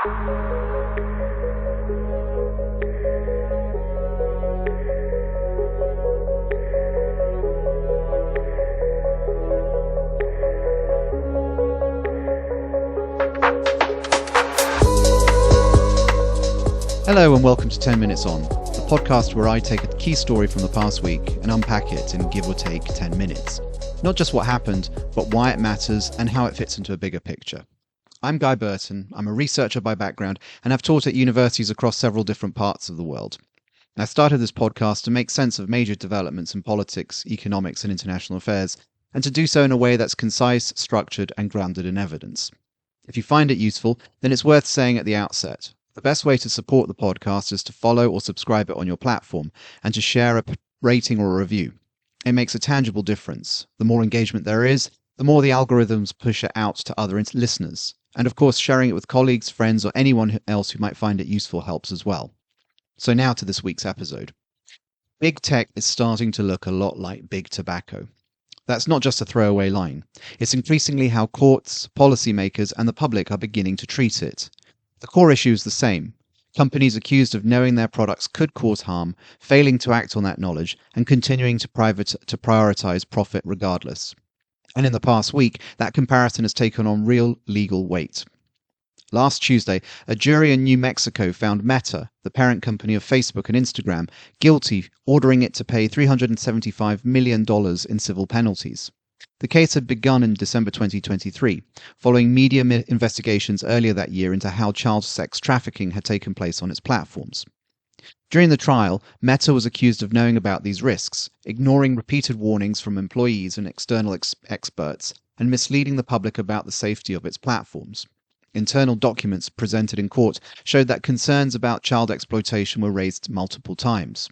Hello and welcome to 10 Minutes On, the podcast where I take a key story from the past week and unpack it in give or take 10 minutes. Not just what happened, but why it matters and how it fits into a bigger picture. I'm Guy Burton, I'm a researcher by background and have taught at universities across several different parts of the world. I started this podcast to make sense of major developments in politics, economics and international affairs, and to do so in a way that's concise, structured and grounded in evidence. If you find it useful, then it's worth saying at the outset. The best way to support the podcast is to follow or subscribe it on your platform and to share a rating or a review. It makes a tangible difference. The more engagement there is, the more the algorithms push it out to other listeners. And of course, sharing it with colleagues, friends, or anyone else who might find it useful helps as well. So now to this week's episode. Big tech is starting to look a lot like big tobacco. That's not just a throwaway line. It's increasingly how courts, policymakers, and the public are beginning to treat it. The core issue is the same. Companies accused of knowing their products could cause harm, failing to act on that knowledge, and continuing to prioritize profit regardless. And in the past week, that comparison has taken on real legal weight. Last Tuesday, a jury in New Mexico found Meta, the parent company of Facebook and Instagram, guilty, ordering it to pay $375 million in civil penalties. The case had begun in December 2023, following media investigations earlier that year into how child sex trafficking had taken place on its platforms. During the trial, Meta was accused of knowing about these risks, ignoring repeated warnings from employees and external experts, and misleading the public about the safety of its platforms. Internal documents presented in court showed that concerns about child exploitation were raised multiple times.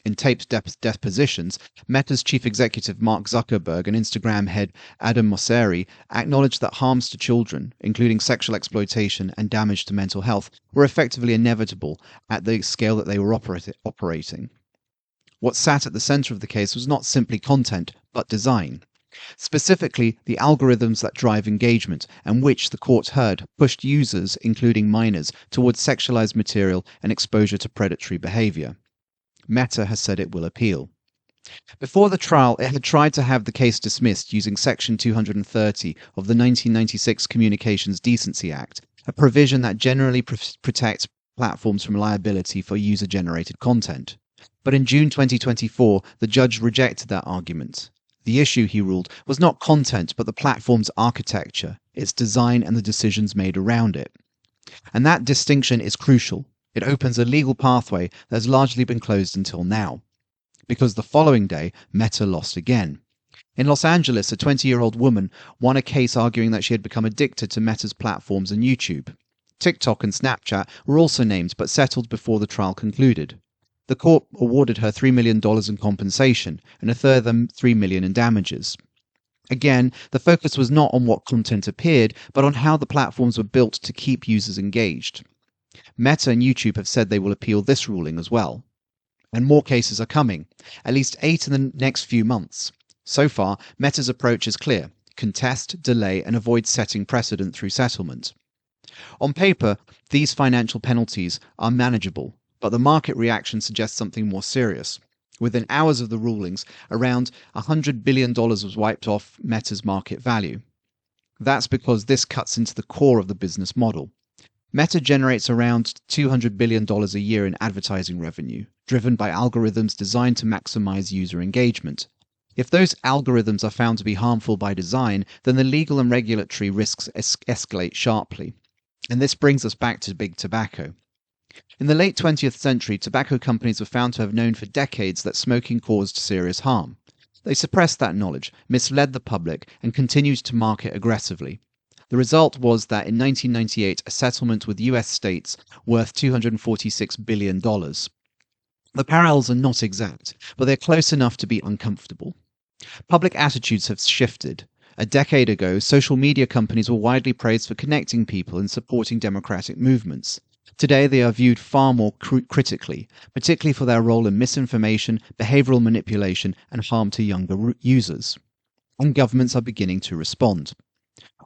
In taped depositions, Meta's chief executive Mark Zuckerberg and Instagram head Adam Mosseri acknowledged that harms to children, including sexual exploitation and damage to mental health, were effectively inevitable at the scale that they were operating. What sat at the center of the case was not simply content, but design. Specifically, the algorithms that drive engagement and which, the court heard, pushed users, including minors, towards sexualized material and exposure to predatory behavior. Meta has said it will appeal. Before the trial, it had tried to have the case dismissed using Section 230 of the 1996 Communications Decency Act, a provision that generally protects platforms from liability for user-generated content. But in June 2024, the judge rejected that argument. The issue, he ruled, was not content but the platform's architecture, its design and the decisions made around it. And that distinction is crucial. It opens a legal pathway that has largely been closed until now. Because the following day, Meta lost again. In Los Angeles, a 20-year-old woman won a case arguing that she had become addicted to Meta's platforms and YouTube. TikTok and Snapchat were also named but settled before the trial concluded. The court awarded her $3 million in compensation and a further $3 million in damages. Again, the focus was not on what content appeared, but on how the platforms were built to keep users engaged. Meta and YouTube have said they will appeal this ruling as well. And more cases are coming, at least 8 in the next few months. So far, Meta's approach is clear: contest, delay, and avoid setting precedent through settlement. On paper, these financial penalties are manageable, but the market reaction suggests something more serious. Within hours of the rulings, around $100 billion was wiped off Meta's market value. That's because this cuts into the core of the business model. Meta generates around $200 billion a year in advertising revenue, driven by algorithms designed to maximize user engagement. If those algorithms are found to be harmful by design, then the legal and regulatory risks escalate sharply. And this brings us back to big tobacco. In the late 20th century, tobacco companies were found to have known for decades that smoking caused serious harm. They suppressed that knowledge, misled the public, and continued to market aggressively. The result was that in 1998, a settlement with US states worth $246 billion. The parallels are not exact, but they're close enough to be uncomfortable. Public attitudes have shifted. A decade ago, social media companies were widely praised for connecting people and supporting democratic movements. Today, they are viewed far more critically, particularly for their role in misinformation, behavioral manipulation, and harm to younger users. And governments are beginning to respond.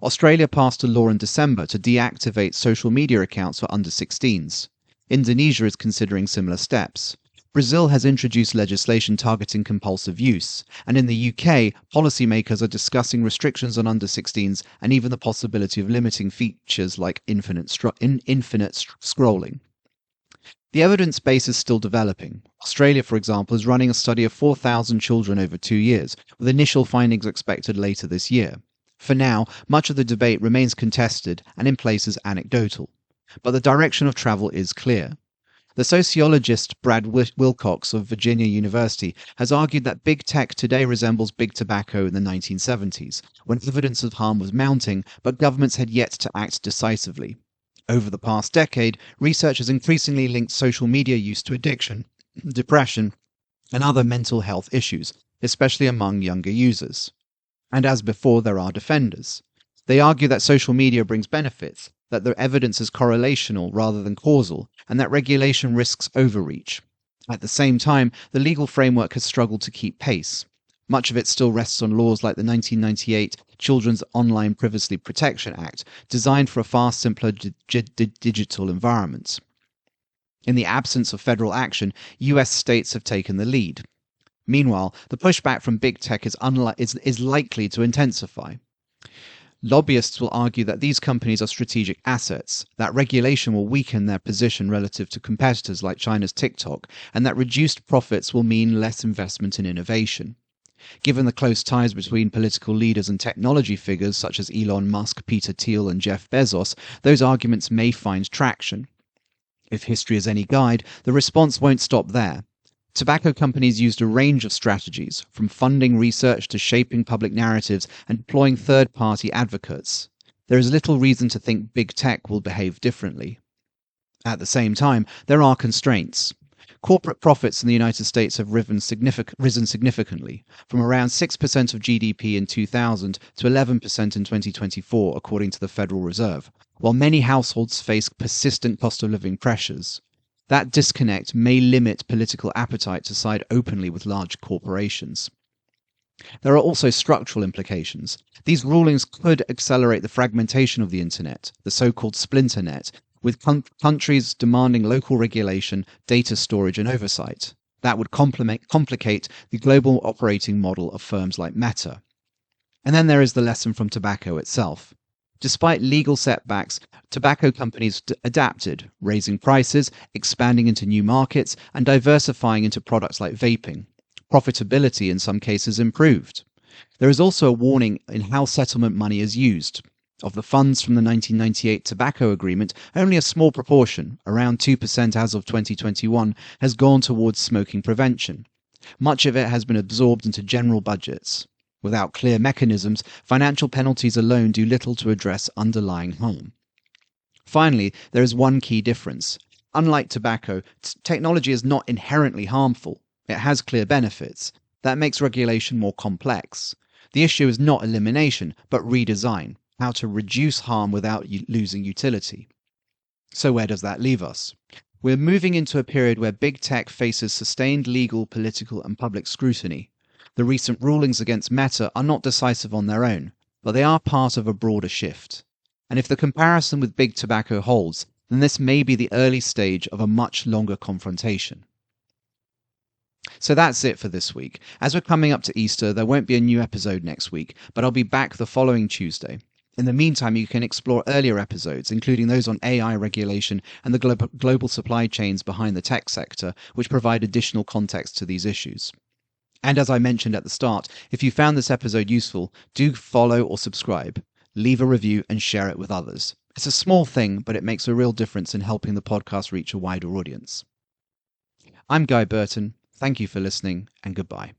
Australia passed a law in December to deactivate social media accounts for under 16s. Indonesia is considering similar steps. Brazil has introduced legislation targeting compulsive use, and in the UK, policymakers are discussing restrictions on under 16s and even the possibility of limiting features like infinite scrolling. The evidence base is still developing. Australia, for example, is running a study of 4,000 children over 2 years, with initial findings expected later this year. For now, much of the debate remains contested and in places anecdotal. But the direction of travel is clear. The sociologist Brad Wilcox of Virginia University has argued that big tech today resembles big tobacco in the 1970s, when evidence of harm was mounting, but governments had yet to act decisively. Over the past decade, research has increasingly linked social media use to addiction, depression, and other mental health issues, especially among younger users. And as before, there are defenders. They argue that social media brings benefits, that the evidence is correlational rather than causal, and that regulation risks overreach. At the same time, the legal framework has struggled to keep pace. Much of it still rests on laws like the 1998 Children's Online Privacy Protection Act, designed for a far simpler digital environment. In the absence of federal action, US states have taken the lead. Meanwhile, the pushback from big tech is likely to intensify. Lobbyists will argue that these companies are strategic assets, that regulation will weaken their position relative to competitors like China's TikTok, and that reduced profits will mean less investment in innovation. Given the close ties between political leaders and technology figures such as Elon Musk, Peter Thiel, and Jeff Bezos, those arguments may find traction. If history is any guide, the response won't stop there. Tobacco companies used a range of strategies, from funding research to shaping public narratives and deploying third-party advocates. There is little reason to think big tech will behave differently. At the same time, there are constraints. Corporate profits in the United States have risen significantly, from around 6% of GDP in 2000 to 11% in 2024, according to the Federal Reserve, while many households face persistent cost of living pressures. That disconnect may limit political appetite to side openly with large corporations. There are also structural implications. These rulings could accelerate the fragmentation of the internet, the so-called splinter net, with countries demanding local regulation, data storage, and oversight. That would complicate the global operating model of firms like Meta. And then there is the lesson from tobacco itself. Despite legal setbacks, tobacco companies adapted, raising prices, expanding into new markets, and diversifying into products like vaping. Profitability in some cases improved. There is also a warning in how settlement money is used. Of the funds from the 1998 tobacco agreement, only a small proportion, around 2% as of 2021, has gone towards smoking prevention. Much of it has been absorbed into general budgets. Without clear mechanisms, financial penalties alone do little to address underlying harm. Finally, there is one key difference. Unlike tobacco, technology is not inherently harmful. It has clear benefits. That makes regulation more complex. The issue is not elimination, but redesign, how to reduce harm without losing utility. So where does that leave us? We're moving into a period where big tech faces sustained legal, political, and public scrutiny. The recent rulings against Meta are not decisive on their own, but they are part of a broader shift. And if the comparison with big tobacco holds, then this may be the early stage of a much longer confrontation. So that's it for this week. As we're coming up to Easter, there won't be a new episode next week, but I'll be back the following Tuesday. In the meantime, you can explore earlier episodes, including those on AI regulation and the global supply chains behind the tech sector, which provide additional context to these issues. And as I mentioned at the start, if you found this episode useful, do follow or subscribe, leave a review, and share it with others. It's a small thing, but it makes a real difference in helping the podcast reach a wider audience. I'm Guy Burton. Thank you for listening, and goodbye.